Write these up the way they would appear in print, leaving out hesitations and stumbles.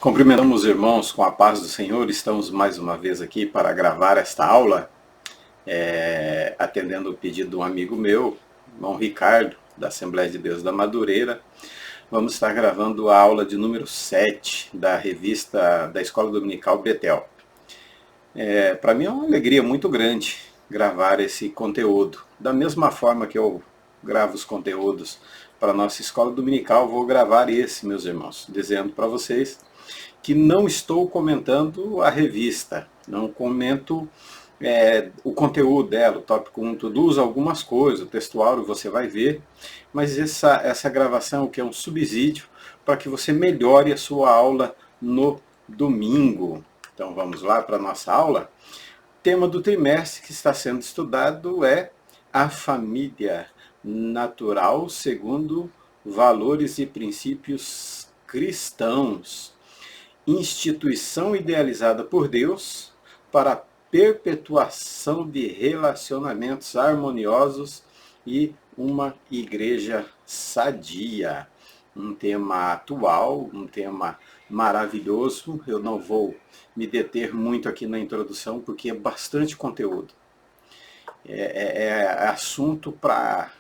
Cumprimentamos os irmãos com a paz do Senhor. Estamos mais uma vez aqui para gravar esta aula, atendendo o pedido de um amigo meu, irmão Ricardo, da Assembleia de Deus da Madureira. Vamos estar gravando a aula de número 7 da revista da Escola Dominical Betel. Para mim é uma alegria muito grande gravar esse conteúdo. Da mesma forma que eu gravo os conteúdos para a nossa Escola Dominical, vou gravar esse, meus irmãos, dizendo para vocês que não estou comentando a revista, não comento o conteúdo dela, o tópico 1, tudo, usa algumas coisas, o textuário você vai ver, mas essa gravação que é um subsídio para que você melhore a sua aula no domingo. Então vamos lá para a nossa aula. O tema do trimestre que está sendo estudado é a família natural segundo valores e princípios cristãos. Instituição idealizada por Deus para a perpetuação de relacionamentos harmoniosos e uma igreja sadia. Um tema atual, um tema maravilhoso. Eu não vou me deter muito aqui na introdução, porque é bastante conteúdo. É assunto para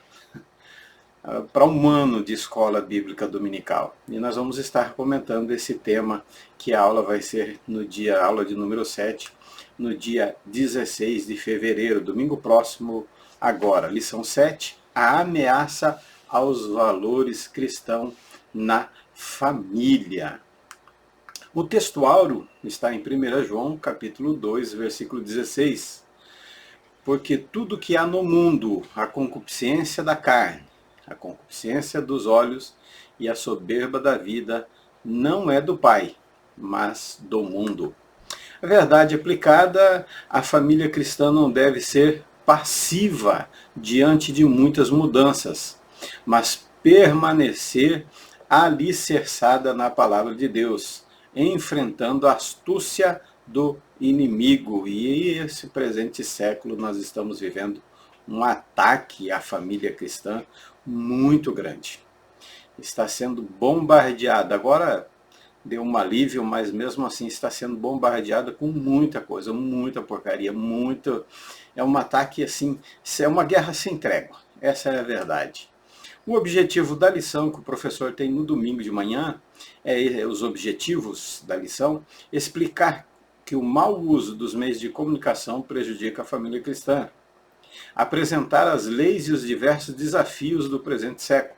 um ano de escola bíblica dominical. E nós vamos estar comentando esse tema, que a aula vai ser aula de número 7, no dia 16 de fevereiro, domingo próximo agora. Lição 7, a ameaça aos valores cristãos na família. O textuário está em 1 João, capítulo 2, versículo 16. Porque tudo que há no mundo, a concupiscência da carne, a concupiscência dos olhos e a soberba da vida, não é do Pai, mas do mundo. A verdade aplicada, a família cristã não deve ser passiva diante de muitas mudanças, mas permanecer alicerçada na palavra de Deus, enfrentando a astúcia do inimigo. E esse presente século nós estamos vivendo um ataque à família cristã muito grande. Está sendo bombardeada. Agora deu um alívio, mas mesmo assim está sendo bombardeada com muita coisa, muita porcaria, muito. É um ataque assim, é uma guerra sem trégua. Essa é a verdade. O objetivo da lição que o professor tem no domingo de manhã, os objetivos da lição, explicar que o mau uso dos meios de comunicação prejudica a família cristã. Apresentar as leis e os diversos desafios do presente século.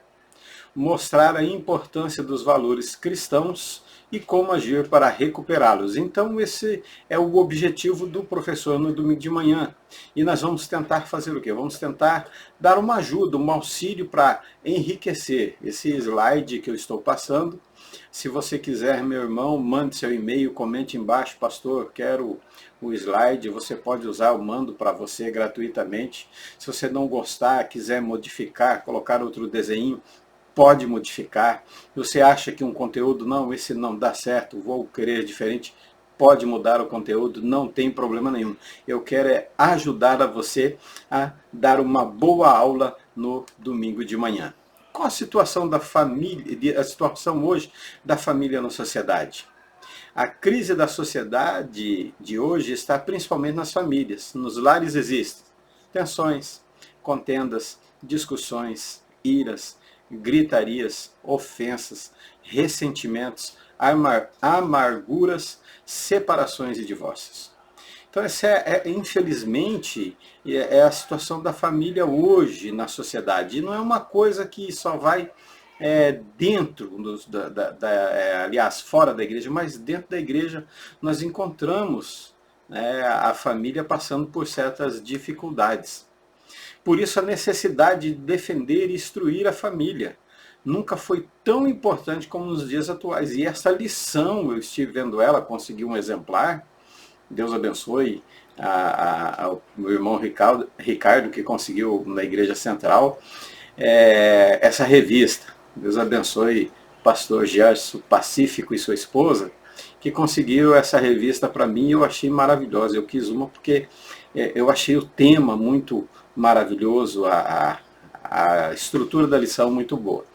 Mostrar a importância dos valores cristãos e como agir para recuperá-los. Então esse é o objetivo do professor no domingo de manhã. E nós vamos tentar fazer o quê? Vamos tentar dar uma ajuda, um auxílio para enriquecer esse slide que eu estou passando. Se você quiser, meu irmão, mande seu e-mail, comente embaixo, pastor, quero o slide, você pode usar, eu mando para você gratuitamente. Se você não gostar, quiser modificar, colocar outro desenho, pode modificar. Se você acha que um conteúdo, não, esse não dá certo, vou querer diferente, pode mudar o conteúdo, não tem problema nenhum. Eu quero ajudar a você a dar uma boa aula no domingo de manhã. Qual a situação da família, a situação hoje da família na sociedade? A crise da sociedade de hoje está principalmente nas famílias. Nos lares existem tensões, contendas, discussões, iras, gritarias, ofensas, ressentimentos, amarguras, separações e divórcios. Então essa infelizmente, é a situação da família hoje na sociedade. E não é uma coisa que só vai dentro, aliás, fora da igreja, mas dentro da igreja nós encontramos a família passando por certas dificuldades. Por isso a necessidade de defender e instruir a família nunca foi tão importante como nos dias atuais. E essa lição, eu estive vendo ela, consegui um exemplar, Deus abençoe o meu irmão Ricardo, que conseguiu na Igreja Central, essa revista. Deus abençoe o pastor Gerson Pacífico e sua esposa, que conseguiram essa revista para mim e eu achei maravilhosa. Eu quis uma porque eu achei o tema muito maravilhoso, a estrutura da lição muito boa.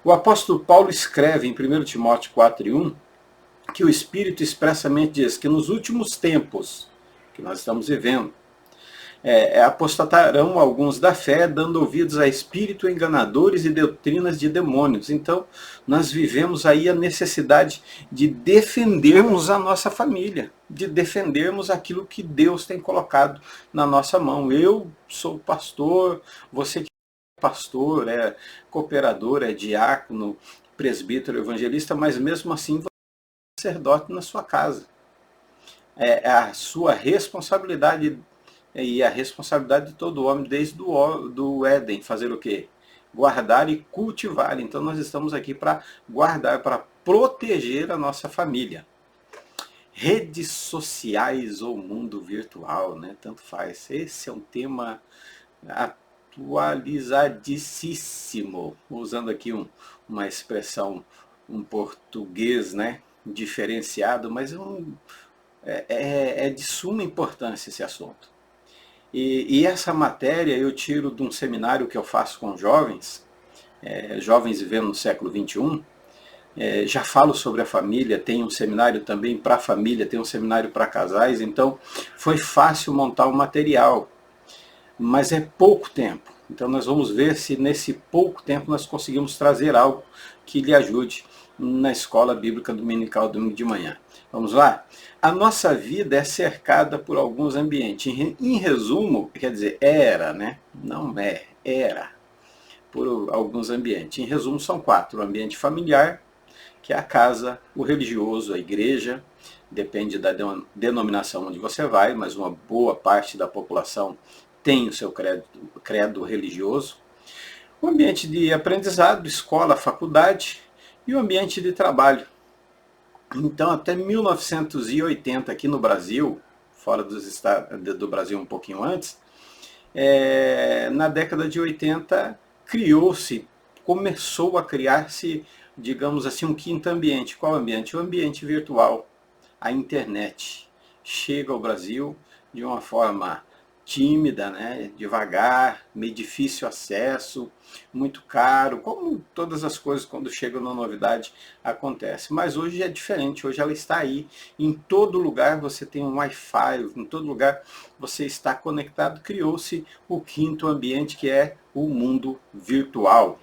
O apóstolo Paulo escreve em 1 Timóteo 4:1 que o Espírito expressamente diz que nos últimos tempos que nós estamos vivendo, apostatarão alguns da fé, dando ouvidos a espírito enganadores e doutrinas de demônios. Então, nós vivemos aí a necessidade de defendermos a nossa família, de defendermos aquilo que Deus tem colocado na nossa mão. Eu sou pastor, você que é pastor, é cooperador, é diácono, presbítero, evangelista, mas mesmo assim você é sacerdote na sua casa. É a sua responsabilidade e a responsabilidade de todo homem desde do Éden, fazer o quê? Guardar e cultivar. Então nós estamos aqui para guardar, para proteger a nossa família. Redes sociais ou mundo virtual, né? Tanto faz. Esse é um tema atualizadíssimo, usando aqui uma expressão, um português, né? Diferenciado, mas é de suma importância esse assunto. E essa matéria eu tiro de um seminário que eu faço com jovens, jovens vivendo no século XXI. Já falo sobre a família, tem um seminário também para a família, tem um seminário para casais, então foi fácil montar o material, mas é pouco tempo. Então nós vamos ver se nesse pouco tempo nós conseguimos trazer algo que lhe ajude na escola bíblica dominical domingo de manhã. Vamos lá? A nossa vida é cercada por alguns ambientes. Em resumo, quer dizer, era, né? Não é, era. Por alguns ambientes. Em resumo, são 4. O ambiente familiar, que é a casa, o religioso, a igreja, depende da denominação onde você vai, mas uma boa parte da população tem o seu credo religioso. O ambiente de aprendizado, escola, faculdade, e o ambiente de trabalho. Então, até 1980, aqui no Brasil, fora do Brasil um pouquinho antes, na década de 80, começou a criar-se, digamos assim, um quinto ambiente. Qual ambiente? O ambiente virtual, a internet. Chega ao Brasil de uma forma tímida, né? Devagar, meio difícil acesso, muito caro, como todas as coisas quando chegam na novidade acontece. Mas hoje é diferente, hoje ela está aí, em todo lugar você tem um Wi-Fi, em todo lugar você está conectado, criou-se o quinto ambiente que é o mundo virtual.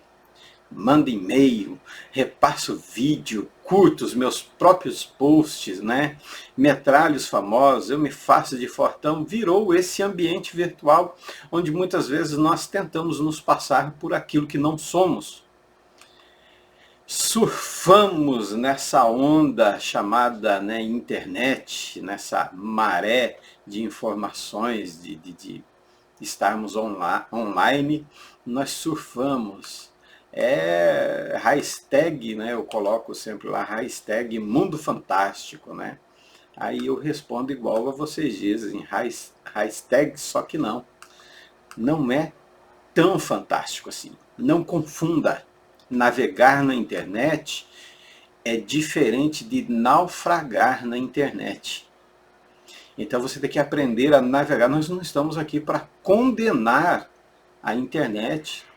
Mando e-mail, repasso vídeo, curto os meus próprios posts, né? Metralhos famosos, eu me faço de fortão, virou esse ambiente virtual onde muitas vezes nós tentamos nos passar por aquilo que não somos. Surfamos nessa onda chamada, né, internet, nessa maré de informações, de estarmos online, nós surfamos. Hashtag, né, eu coloco sempre lá, hashtag Mundo Fantástico, né? Aí eu respondo igual a vocês dizem, hashtag, só que não é tão fantástico assim. Não confunda, navegar na internet é diferente de naufragar na internet. Então você tem que aprender a navegar. Nós não estamos aqui para condenar a internet,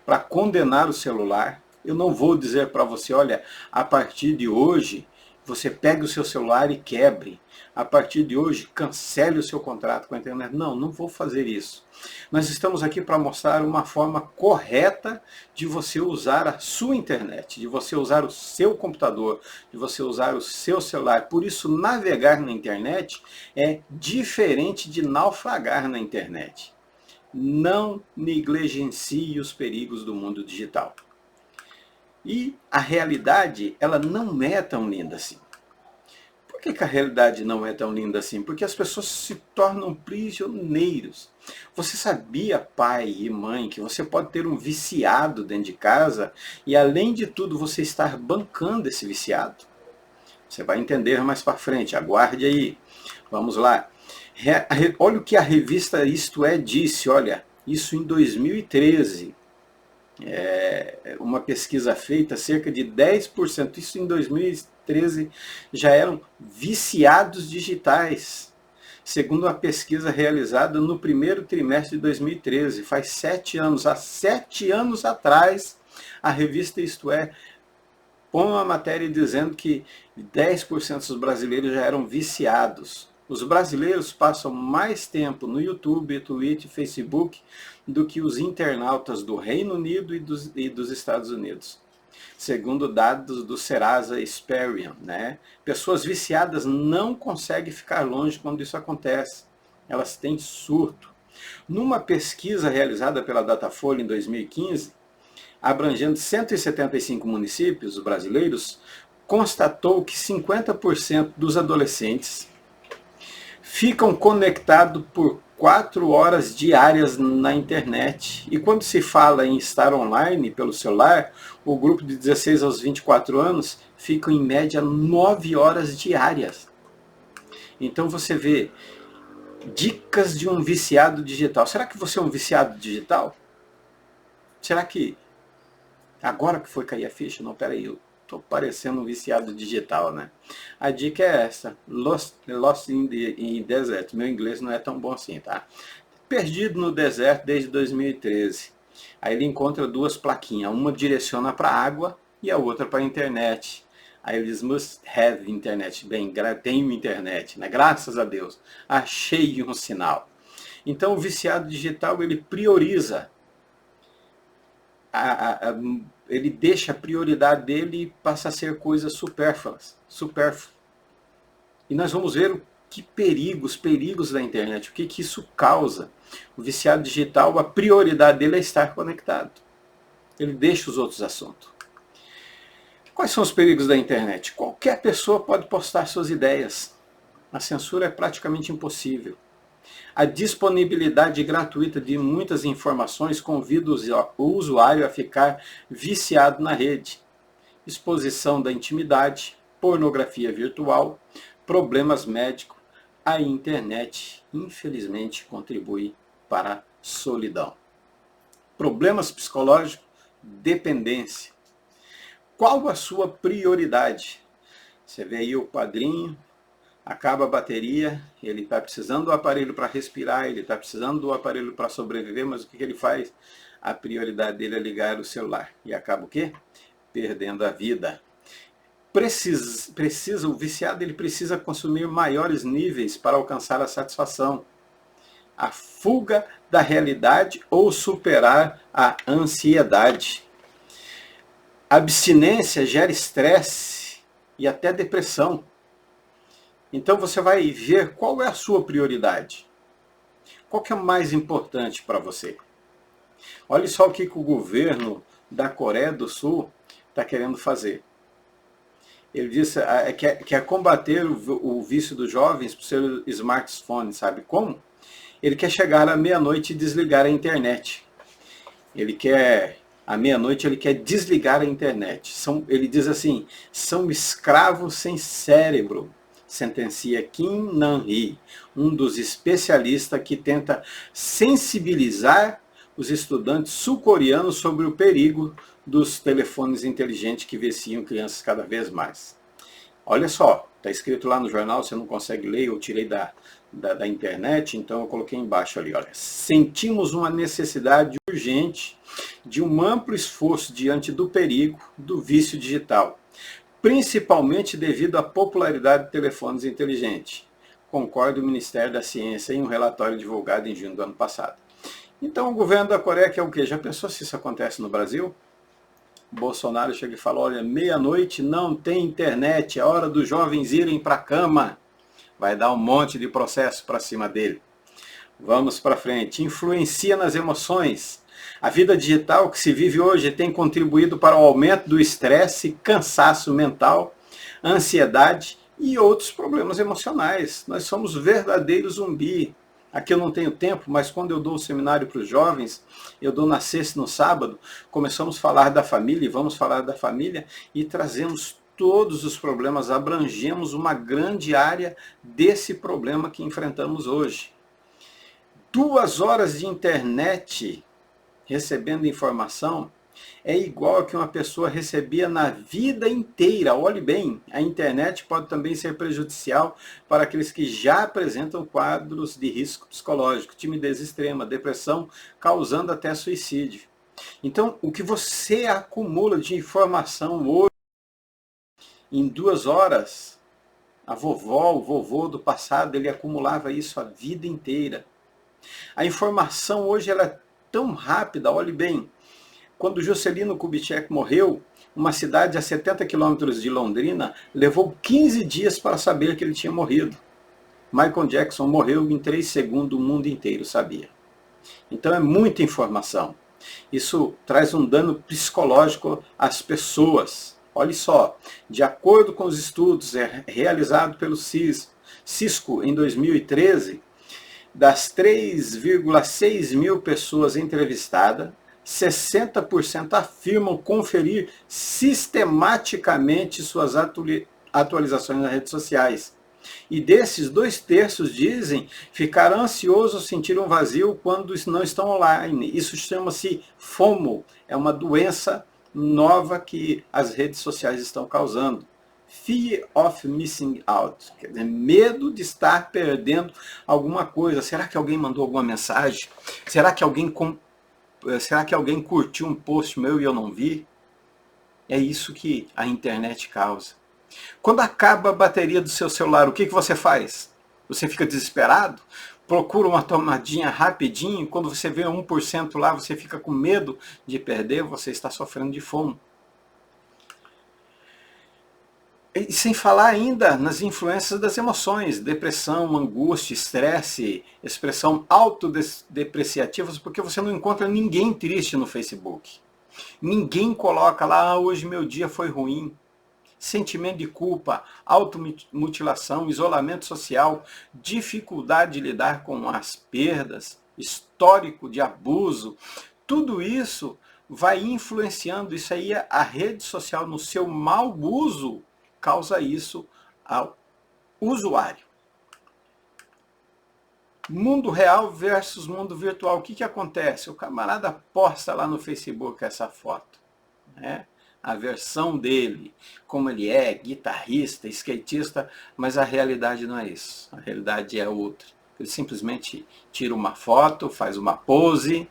para condenar o celular. Eu não vou dizer para você, olha, a partir de hoje, você pegue o seu celular e quebre. A partir de hoje, cancele o seu contrato com a internet. Não, não vou fazer isso. Nós estamos aqui para mostrar uma forma correta de você usar a sua internet, de você usar o seu computador, de você usar o seu celular. Por isso, navegar na internet é diferente de naufragar na internet. Não negligencie os perigos do mundo digital. E a realidade, ela não é tão linda assim. Por que a realidade não é tão linda assim? Porque as pessoas se tornam prisioneiros. Você sabia, pai e mãe, que você pode ter um viciado dentro de casa e, além de tudo, você estar bancando esse viciado? Você vai entender mais para frente, aguarde aí. Vamos lá. Olha o que a revista Isto É disse, olha, isso em 2013. Uma pesquisa feita, cerca de 10%, isso em 2013, já eram viciados digitais. Segundo a pesquisa realizada no primeiro trimestre de 2013, faz 7 anos. Há 7 anos atrás, a revista Isto É põe uma matéria dizendo que 10% dos brasileiros já eram viciados. Os brasileiros passam mais tempo no YouTube, Twitter, Facebook do que os internautas do Reino Unido e dos Estados Unidos. Segundo dados do Serasa Experian, né? Pessoas viciadas não conseguem ficar longe quando isso acontece. Elas têm surto. Numa pesquisa realizada pela Datafolha em 2015, abrangendo 175 municípios brasileiros, constatou que 50% dos adolescentes ficam conectados por 4 horas diárias na internet. E quando se fala em estar online pelo celular, o grupo de 16 aos 24 anos fica em média 9 horas diárias. Então você vê dicas de um viciado digital. Será que você é um viciado digital? Será que agora que foi cair a ficha? Não, peraí, eu estou parecendo um viciado digital, né? A dica é essa, Lost in the Desert. Meu inglês não é tão bom assim, tá? Perdido no deserto desde 2013. Aí ele encontra 2 plaquinhas, uma direciona para a água e a outra para a internet. Aí ele diz, must have internet. Bem, tenho internet, né? Graças a Deus. Achei um sinal. Então o viciado digital, ele prioriza. Ele deixa a prioridade dele e passa a ser coisas supérfluas. E nós vamos ver os perigos da internet, o que isso causa. O viciado digital, a prioridade dele é estar conectado. Ele deixa os outros assuntos. Quais são os perigos da internet? Qualquer pessoa pode postar suas ideias. A censura é praticamente impossível. A disponibilidade gratuita de muitas informações convida o usuário a ficar viciado na rede. Exposição da intimidade, pornografia virtual, problemas médicos. A internet, infelizmente, contribui para a solidão. Problemas psicológicos, dependência. Qual a sua prioridade? Você vê aí o padrinho, acaba a bateria, ele está precisando do aparelho para respirar, ele está precisando do aparelho para sobreviver, mas o que ele faz? A prioridade dele é ligar o celular. E acaba o quê? Perdendo a vida. O viciado ele precisa consumir maiores níveis para alcançar a satisfação. A fuga da realidade ou superar a ansiedade. A abstinência gera estresse e até depressão. Então você vai ver qual é a sua prioridade. Qual que é o mais importante para você? Olha só o que o governo da Coreia do Sul está querendo fazer. Ele disse que é combater o vício dos jovens por seu smartphone, sabe como? Ele quer chegar à meia-noite e desligar a internet. À meia-noite ele quer desligar a internet. Ele diz assim, são escravos sem cérebro, sentencia Kim Nan-hee, um dos especialistas que tenta sensibilizar os estudantes sul-coreanos sobre o perigo dos telefones inteligentes que viciam crianças cada vez mais. Olha só, está escrito lá no jornal, você não consegue ler, eu tirei da internet, então eu coloquei embaixo ali, olha. Sentimos uma necessidade urgente de um amplo esforço diante do perigo do vício digital, principalmente devido à popularidade de telefones inteligentes. Concorda o Ministério da Ciência em um relatório divulgado em junho do ano passado. Então o governo da Coreia quer o quê? Já pensou se isso acontece no Brasil? Bolsonaro chega e fala, olha, meia-noite não tem internet, é hora dos jovens irem para a cama. Vai dar um monte de processo para cima dele. Vamos para frente. Influencia nas emoções. A vida digital que se vive hoje tem contribuído para o aumento do estresse, cansaço mental, ansiedade e outros problemas emocionais. Nós somos verdadeiros zumbis. Aqui eu não tenho tempo, mas quando eu dou o seminário para os jovens, eu dou na sexta e no sábado, começamos a falar da família, e vamos falar da família, e trazemos todos os problemas, abrangemos uma grande área desse problema que enfrentamos hoje. 2 horas de internet recebendo informação é igual a que uma pessoa recebia na vida inteira. Olhe bem, a internet pode também ser prejudicial para aqueles que já apresentam quadros de risco psicológico, timidez extrema, depressão, causando até suicídio. Então, o que você acumula de informação hoje Em 2 horas, a vovó, o vovô do passado, ele acumulava isso a vida inteira. A informação hoje ela é tão rápida, olhe bem. Quando Juscelino Kubitschek morreu, uma cidade a 70 quilômetros de Londrina levou 15 dias para saber que ele tinha morrido. Michael Jackson morreu em 3 segundos, o mundo inteiro sabia. Então é muita informação. Isso traz um dano psicológico às pessoas. Olha só, de acordo com os estudos realizados pelo Cisco em 2013, das 3,6 mil pessoas entrevistadas, 60% afirmam conferir sistematicamente suas atualizações nas redes sociais. E desses, 2/3 dizem ficar ansiosos, sentir um vazio quando não estão online. Isso chama-se FOMO, é uma doença nova que as redes sociais estão causando. Fear of missing out, quer dizer, medo de estar perdendo alguma coisa. Será que alguém mandou alguma mensagem? Será que alguém curtiu um post meu e eu não vi? É isso que a internet causa. Quando acaba a bateria do seu celular, o que você faz? Você fica desesperado? Procura uma tomadinha rapidinho, quando você vê 1% lá, você fica com medo de perder, você está sofrendo de fome. E sem falar ainda nas influências das emoções, depressão, angústia, estresse, expressão autodepreciativas, porque você não encontra ninguém triste no Facebook. Ninguém coloca lá, hoje meu dia foi ruim. Sentimento de culpa, automutilação, isolamento social, dificuldade de lidar com as perdas, histórico de abuso, tudo isso vai influenciando. Isso aí, a rede social no seu mau uso causa isso ao usuário. Mundo real versus mundo virtual. O que acontece? O camarada posta lá no Facebook essa foto, né? A versão dele, como ele é, guitarrista, skatista, mas a realidade não é isso. A realidade é outra. Ele simplesmente tira uma foto, faz uma pose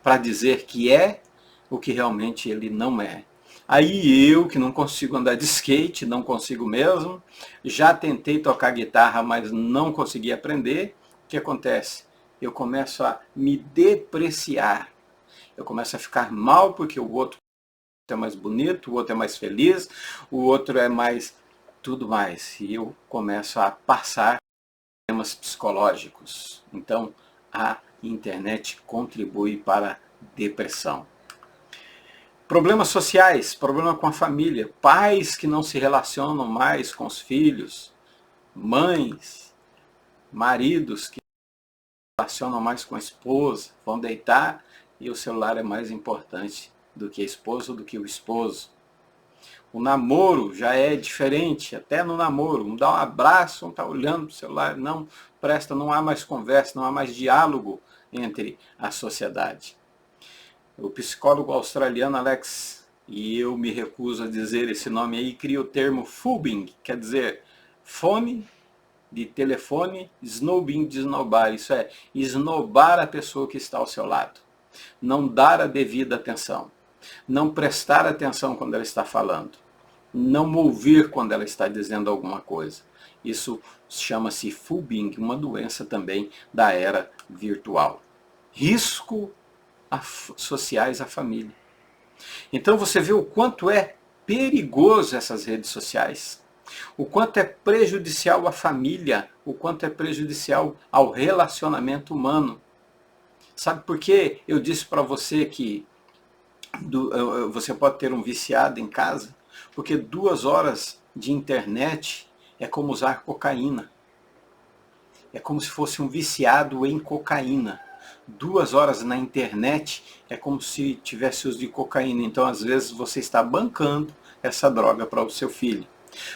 para dizer que é o que realmente ele não é. Aí eu, que não consigo andar de skate, não consigo mesmo, já tentei tocar guitarra, mas não consegui aprender. O que acontece? Eu começo a me depreciar. Eu começo a ficar mal porque o outro é mais bonito, o outro é mais feliz, o outro é mais tudo mais. E eu começo a passar problemas psicológicos. Então, a internet contribui para a depressão. Problemas sociais, problema com a família, pais que não se relacionam mais com os filhos, mães, maridos que não se relacionam mais com a esposa, vão deitar e o celular é mais importante do que a esposa, do que o esposo. O namoro já é diferente, até no namoro, um dá um abraço, um está olhando para o celular, não presta, não há mais conversa, não há mais diálogo entre a sociedade. O psicólogo australiano Alex, e eu me recuso a dizer esse nome aí, cria o termo phobbing, quer dizer, fone de telefone, snobing de esnobar, isso é, esnobar a pessoa que está ao seu lado. Não dar a devida atenção. Não prestar atenção quando ela está falando. Não ouvir quando ela está dizendo alguma coisa. Isso chama-se phobbing, uma doença também da era virtual. Risco sociais à família. Então você vê o quanto é perigoso essas redes sociais, o quanto é prejudicial à família, o quanto é prejudicial ao relacionamento humano. Sabe por que eu disse para você que você pode ter um viciado em casa? Porque 2 horas de internet é como usar cocaína. É como se fosse um viciado em cocaína. 2 horas na internet é como se tivesse uso de cocaína. Então, às vezes, você está bancando essa droga para o seu filho.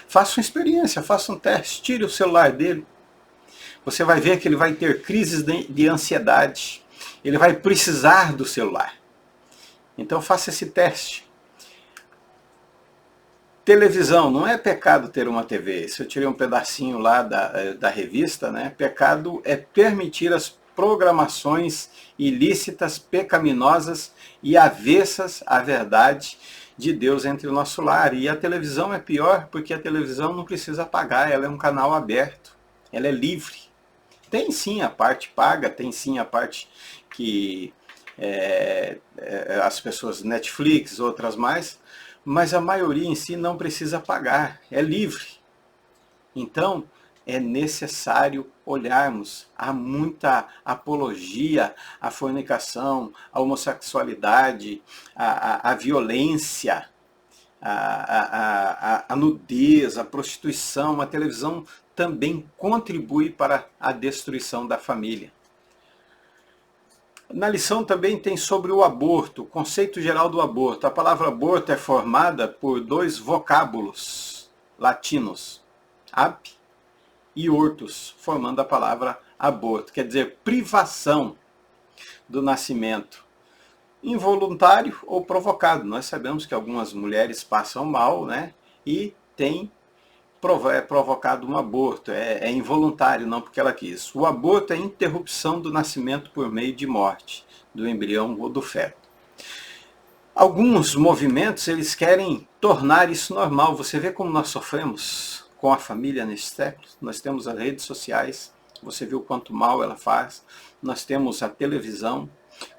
Faça uma experiência, faça um teste, tire o celular dele. Você vai ver que ele vai ter crises de ansiedade. Ele vai precisar do celular. Então, faça esse teste. Televisão, não é pecado ter uma TV. Se eu tirei um pedacinho lá da revista, né? Pecado é permitir as programações ilícitas, pecaminosas e avessas à verdade de Deus entre o nosso lar. E a televisão é pior porque a televisão não precisa pagar, ela é um canal aberto, ela é livre. Tem sim a parte paga, tem sim a parte que as pessoas, Netflix, outras mais, mas a maioria em si não precisa pagar, é livre. Então, é necessário olharmos. Há muita apologia à fornicação, à homossexualidade, à violência, à nudez, à prostituição. A televisão também contribui para a destruição da família. Na lição também tem sobre o aborto, o conceito geral do aborto. A palavra aborto é formada por dois vocábulos latinos, ab e ortus, formando a palavra aborto, quer dizer privação do nascimento, involuntário ou provocado. Nós sabemos que algumas mulheres passam mal, né, e tem provocado um aborto, é involuntário, não porque ela quis. O aborto é a interrupção do nascimento por meio de morte do embrião ou do feto. Alguns movimentos, eles querem tornar isso normal. Você vê como nós sofremos com a família nesse século? Nós temos as redes sociais, você viu quanto mal ela faz. Nós temos a televisão,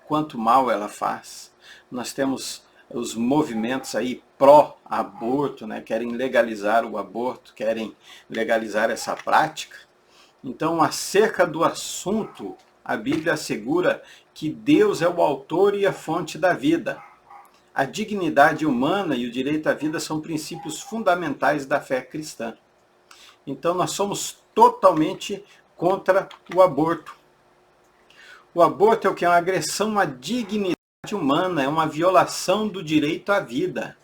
quanto mal ela faz. Nós temos os movimentos aí pró-aborto, né? Querem legalizar o aborto, querem legalizar essa prática. Então, acerca do assunto, a Bíblia assegura que Deus é o autor e a fonte da vida. A dignidade humana e o direito à vida são princípios fundamentais da fé cristã. Então, nós somos totalmente contra o aborto. O aborto é o que? É uma agressão à dignidade humana, é uma violação do direito à vida.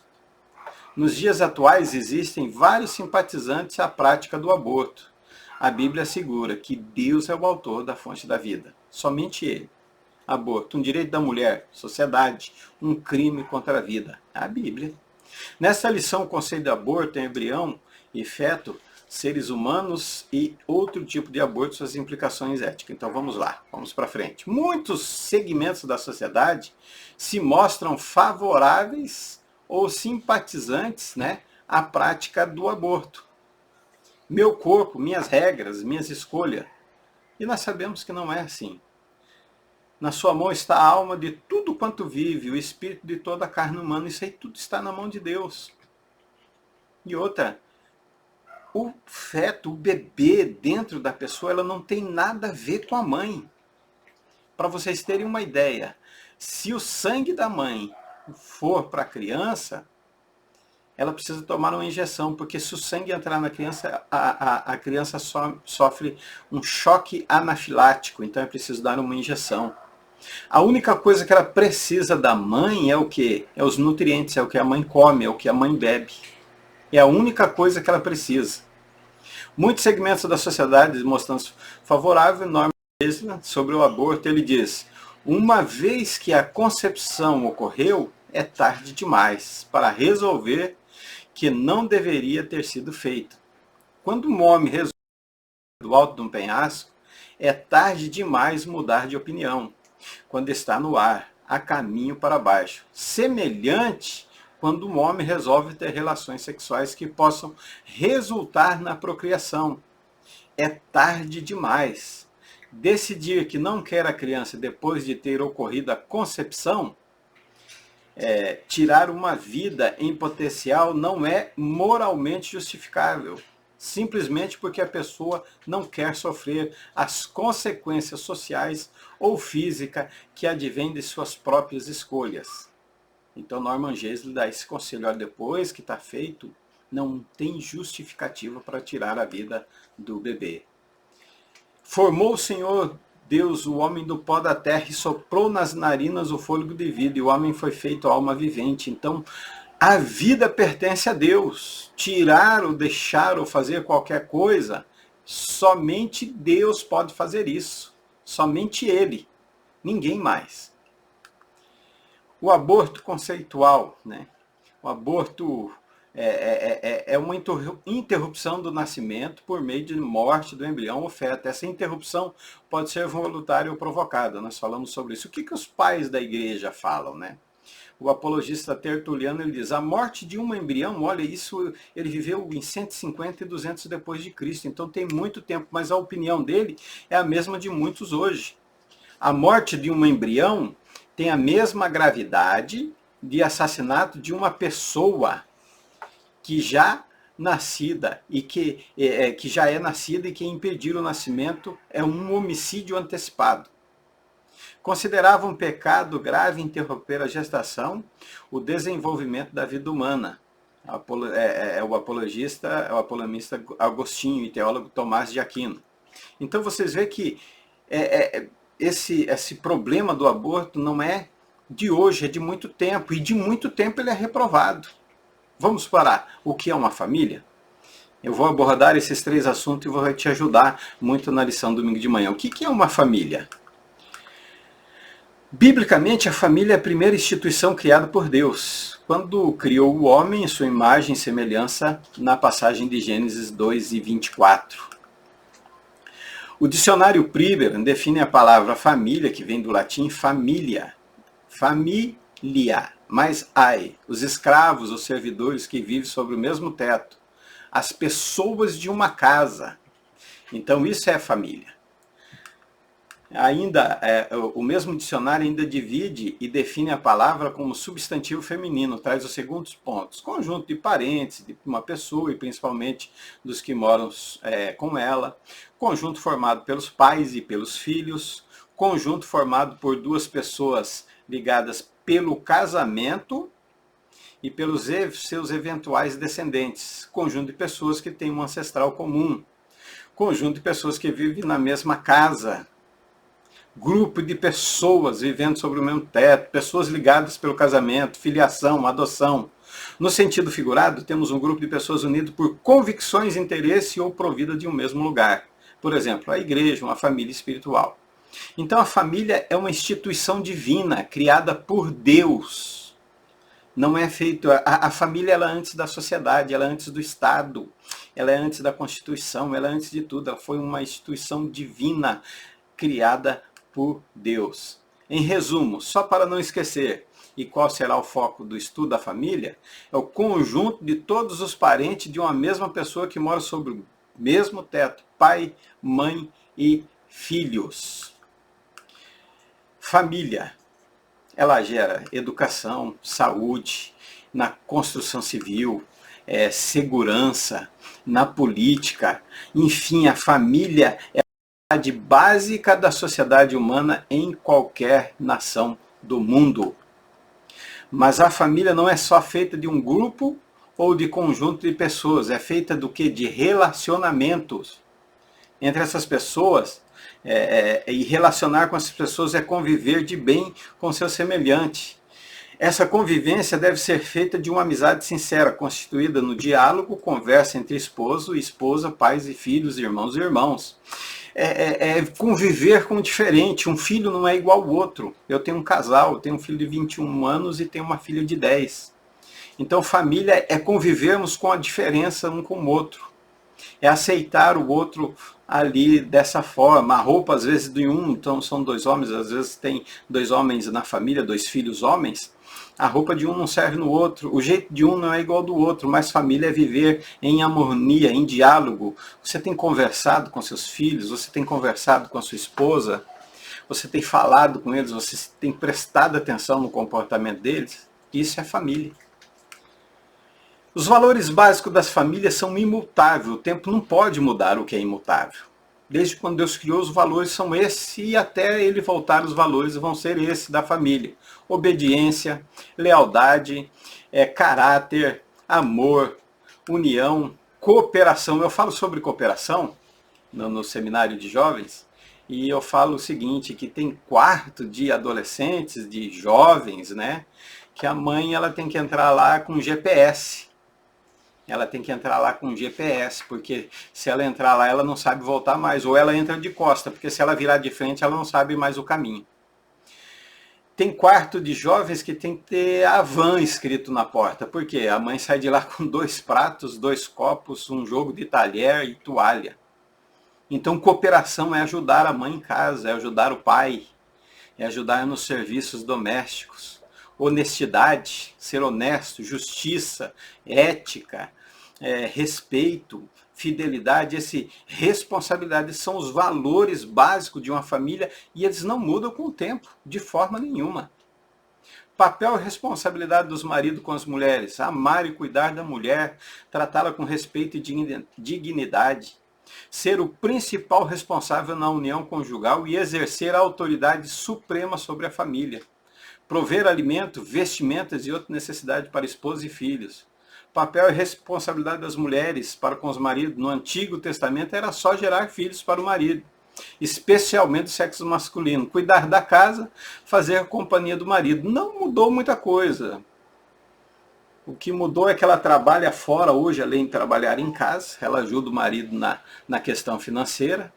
Nos dias atuais existem vários simpatizantes à prática do aborto. A Bíblia assegura que Deus é o autor da fonte da vida. Somente Ele. Aborto, um direito da mulher, sociedade, um crime contra a vida. A Bíblia. Nessa lição, o conceito de aborto é embrião e feto, seres humanos e outro tipo de aborto, suas implicações éticas. Então vamos lá, vamos para frente. Muitos segmentos da sociedade se mostram favoráveis ou simpatizantes, né, à prática do aborto. Meu corpo, minhas regras, minhas escolhas. E nós sabemos que não é assim. Na sua mão está a alma de tudo quanto vive, o espírito de toda a carne humana. Isso aí tudo está na mão de Deus. E outra, o feto, o bebê dentro da pessoa, ela não tem nada a ver com a mãe. Para vocês terem uma ideia, se o sangue da mãe for para a criança, ela precisa tomar uma injeção, porque se o sangue entrar na criança, a criança sofre um choque anafilático, então é preciso dar uma injeção. A única coisa que ela precisa da mãe é o quê? É os nutrientes, é o que a mãe come, é o que a mãe bebe. É a única coisa que ela precisa. Muitos segmentos da sociedade mostrando-se favorável, norma sobre o aborto, ele diz: uma vez que a concepção ocorreu, é tarde demais para resolver que não deveria ter sido feito. Quando um homem resolve do alto de um penhasco, é tarde demais mudar de opinião. Quando está no ar, a caminho para baixo. Semelhante quando um homem resolve ter relações sexuais que possam resultar na procriação. É tarde demais. Decidir que não quer a criança depois de ter ocorrido a concepção, tirar uma vida em potencial não é moralmente justificável. Simplesmente porque a pessoa não quer sofrer as consequências sociais ou físicas que advêm de suas próprias escolhas. Então Norman Geisler dá esse conselho: depois que está feito, não tem justificativa para tirar a vida do bebê. Formou o Senhor Deus o homem do pó da terra e soprou nas narinas o fôlego de vida, e o homem foi feito alma vivente. Então, a vida pertence a Deus. Tirar ou deixar ou fazer qualquer coisa, somente Deus pode fazer isso. Somente Ele. Ninguém mais. O aborto conceitual, né? O aborto é uma interrupção do nascimento por meio de morte do embrião ou feto. Essa interrupção pode ser voluntária ou provocada. Nós falamos sobre isso. O que os pais da igreja falam, né? O apologista Tertuliano, ele diz, a morte de um embrião, olha, isso ele viveu em 150 e 200 depois de Cristo, então tem muito tempo, mas a opinião dele é a mesma de muitos hoje. A morte de um embrião tem a mesma gravidade de assassinato de uma pessoa que já nascida e que já é nascida e que impedir o nascimento é um homicídio antecipado. Considerava um pecado grave interromper a gestação, o desenvolvimento da vida humana. O apologista Agostinho e teólogo Tomás de Aquino. Então vocês veem que esse problema do aborto não é de hoje, é de muito tempo, e de muito tempo ele é reprovado. Vamos parar. O que é uma família? Eu vou abordar esses 3 assuntos e vou te ajudar muito na lição domingo de manhã. O que é uma família? Biblicamente, a família é a primeira instituição criada por Deus, quando criou o homem em sua imagem e semelhança, na passagem de Gênesis 2:24. O dicionário Priber define a palavra família, que vem do latim família, mais ai, os escravos, os servidores que vivem sobre o mesmo teto, as pessoas de uma casa. Então isso é família. Ainda, o mesmo dicionário ainda divide e define a palavra como substantivo feminino, traz os seguintes pontos: conjunto de parentes de uma pessoa e principalmente dos que moram com ela, conjunto formado pelos pais e pelos filhos, conjunto formado por 2 pessoas ligadas pelo casamento e pelos seus eventuais descendentes, conjunto de pessoas que têm um ancestral comum, conjunto de pessoas que vivem na mesma casa, grupo de pessoas vivendo sobre o mesmo teto, pessoas ligadas pelo casamento, filiação, adoção. No sentido figurado, temos um grupo de pessoas unidas por convicções, interesse ou provida de um mesmo lugar. Por exemplo, a igreja, uma família espiritual. Então a família é uma instituição divina, criada por Deus. Não é feito. A família ela é antes da sociedade, ela é antes do Estado, ela é antes da Constituição, ela é antes de tudo. Ela foi uma instituição divina, criada por Deus. Em resumo, só para não esquecer, e qual será o foco do estudo da família, é o conjunto de todos os parentes de uma mesma pessoa que mora sobre o mesmo teto, pai, mãe e filhos. Família, ela gera educação, saúde, na construção civil, segurança, na política, enfim, a família é básica da sociedade humana em qualquer nação do mundo. Mas a família não é só feita de um grupo ou de conjunto de pessoas, é feita do que? De relacionamentos entre essas pessoas, e relacionar com essas pessoas é conviver de bem com seu semelhante. Essa convivência deve ser feita de uma amizade sincera, constituída no diálogo, conversa entre esposo e esposa, pais e filhos, irmãos e irmãos. Conviver com o diferente. Um filho não é igual ao outro. Eu tenho um casal, eu tenho um filho de 21 anos e tenho uma filha de 10. Então família é convivermos com a diferença um com o outro. É aceitar o outro ali dessa forma. A roupa às vezes de um, então são 2 homens, às vezes tem 2 homens na família, 2 filhos homens. A roupa de um não serve no outro, o jeito de um não é igual ao do outro, mas família é viver em harmonia, em diálogo. Você tem conversado com seus filhos, você tem conversado com a sua esposa, você tem falado com eles, você tem prestado atenção no comportamento deles. Isso é família. Os valores básicos das famílias são imutáveis, o tempo não pode mudar o que é imutável. Desde quando Deus criou, os valores são esses, e até ele voltar, os valores vão ser esses da família. Obediência, lealdade, caráter, amor, união, cooperação. Eu falo sobre cooperação no seminário de jovens, e eu falo o seguinte, que tem quarto de adolescentes, de jovens, né, que a mãe ela tem que entrar lá com GPS. Ela tem que entrar lá com GPS, porque se ela entrar lá, ela não sabe voltar mais. Ou ela entra de costa, porque se ela virar de frente, ela não sabe mais o caminho. Tem quarto de jovens que tem que ter a van escrito na porta. Por quê? A mãe sai de lá com 2 pratos, 2 copos, um jogo de talher e toalha. Então cooperação é ajudar a mãe em casa, é ajudar o pai, é ajudar nos serviços domésticos. honestidade, ser honesto, justiça, ética, respeito, fidelidade, responsabilidade são os valores básicos de uma família e eles não mudam com o tempo, de forma nenhuma. Papel e responsabilidade dos maridos com as mulheres: amar e cuidar da mulher, tratá-la com respeito e dignidade, ser o principal responsável na união conjugal e exercer a autoridade suprema sobre a família, prover alimento, vestimentas e outras necessidades para esposa e filhos. Papel e responsabilidade das mulheres para com os maridos no Antigo Testamento era só gerar filhos para o marido, especialmente o sexo masculino, cuidar da casa, fazer a companhia do marido. Não mudou muita coisa. O que mudou é que ela trabalha fora hoje, além de trabalhar em casa, ela ajuda o marido na questão financeira.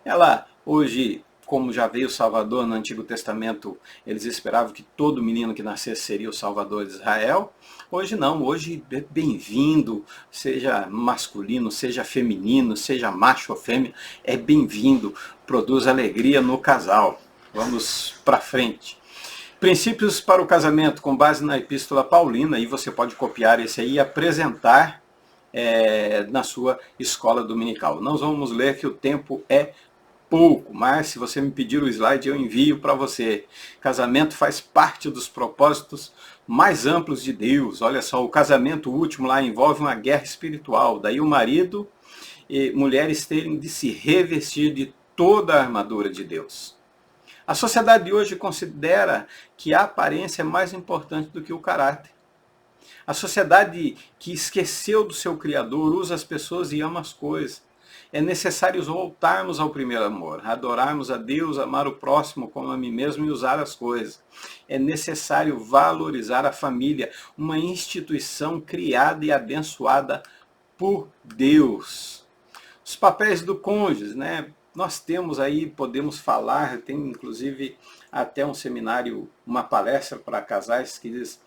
Ela hoje, como já veio o Salvador no Antigo Testamento, eles esperavam que todo menino que nascesse seria o Salvador de Israel. Hoje não, hoje é bem-vindo, seja masculino, seja feminino, seja macho ou fêmea, é bem-vindo, produz alegria no casal. Vamos para frente. Princípios para o casamento, com base na Epístola Paulina, aí você pode copiar esse aí e apresentar na sua escola dominical. Nós vamos ler que o tempo é pouco, mas se você me pedir o slide, eu envio para você. Casamento faz parte dos propósitos mais amplos de Deus. Olha só, o casamento último lá envolve uma guerra espiritual. Daí o marido e mulheres terem de se revestir de toda a armadura de Deus. A sociedade de hoje considera que a aparência é mais importante do que o caráter. A sociedade que esqueceu do seu Criador usa as pessoas e ama as coisas. É necessário voltarmos ao primeiro amor, adorarmos a Deus, amar o próximo como a mim mesmo e usar as coisas. É necessário valorizar a família, uma instituição criada e abençoada por Deus. Os papéis do cônjuge, né? Nós temos aí, podemos falar, tem inclusive até um seminário, uma palestra para casais que diz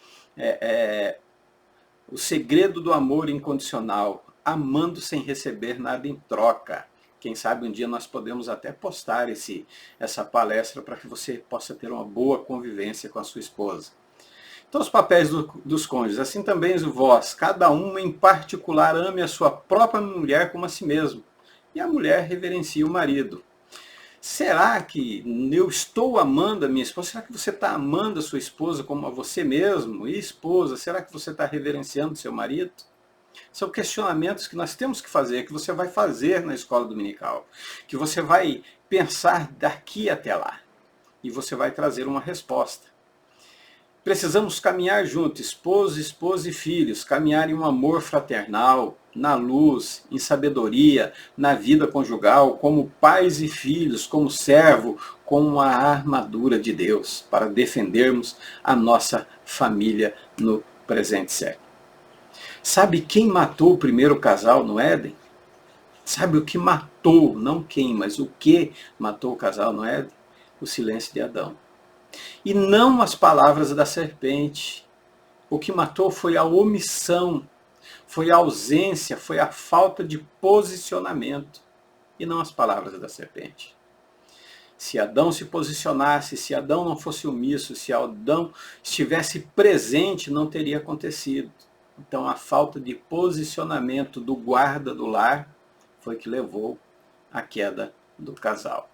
o segredo do amor incondicional, amando sem receber nada em troca. Quem sabe um dia nós podemos até postar essa palestra para que você possa ter uma boa convivência com a sua esposa. Então, os papéis dos cônjuges, assim também vós, cada um em particular ame a sua própria mulher como a si mesmo, e a mulher reverencia o marido. Será que eu estou amando a minha esposa? Será que você está amando a sua esposa como a você mesmo? E esposa, será que você está reverenciando seu marido? São questionamentos que nós temos que fazer, que você vai fazer na escola dominical, que você vai pensar daqui até lá, e você vai trazer uma resposta. Precisamos caminhar juntos, esposo, esposa e filhos, caminhar em um amor fraternal, na luz, em sabedoria, na vida conjugal, como pais e filhos, como servo, com a armadura de Deus, para defendermos a nossa família no presente século. Sabe quem matou o primeiro casal no Éden? Sabe o que matou, não quem, mas o que matou o casal no Éden? O silêncio de Adão. E não as palavras da serpente. O que matou foi a omissão, foi a ausência, foi a falta de posicionamento. E não as palavras da serpente. Se Adão se posicionasse, se Adão não fosse omisso, se Adão estivesse presente, não teria acontecido. Então a falta de posicionamento do guarda do lar foi que levou à queda do casal.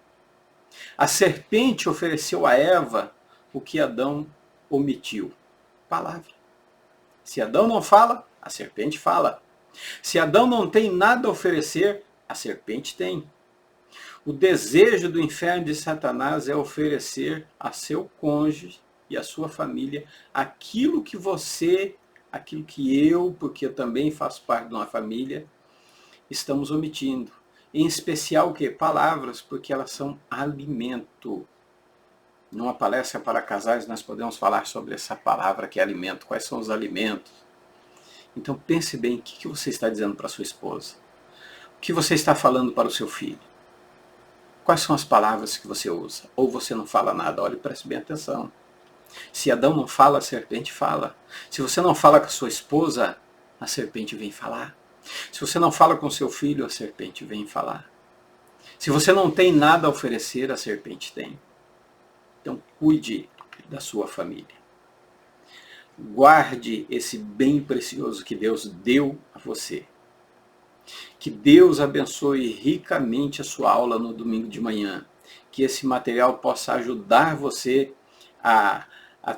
A serpente ofereceu a Eva o que Adão omitiu. Palavra. Se Adão não fala, a serpente fala. Se Adão não tem nada a oferecer, a serpente tem. O desejo do inferno de Satanás é oferecer a seu cônjuge e a sua família aquilo que você, aquilo que eu, porque eu também faço parte de uma família, estamos omitindo. Em especial o quê? Palavras, porque elas são alimento. Numa palestra para casais nós podemos falar sobre essa palavra que é alimento. Quais são os alimentos? Então pense bem o que você está dizendo para sua esposa. O que você está falando para o seu filho. Quais são as palavras que você usa? Ou você não fala nada? Olhe, preste bem atenção. Se Adão não fala, a serpente fala. Se você não fala com a sua esposa, a serpente vem falar. Se você não fala com seu filho, a serpente vem falar. Se você não tem nada a oferecer, a serpente tem. Então cuide da sua família. Guarde esse bem precioso que Deus deu a você. Que Deus abençoe ricamente a sua aula no domingo de manhã. Que esse material possa ajudar você a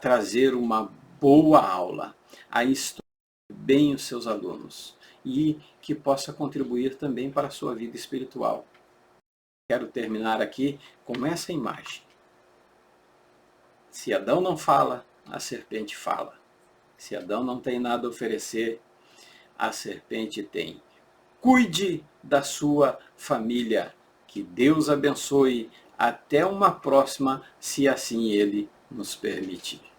trazer uma boa aula, a instruir bem os seus alunos e que possa contribuir também para a sua vida espiritual. Quero terminar aqui com essa imagem. Se Adão não fala, a serpente fala. Se Adão não tem nada a oferecer, a serpente tem. Cuide da sua família. Que Deus abençoe. Até uma próxima, se assim Ele nos permitir.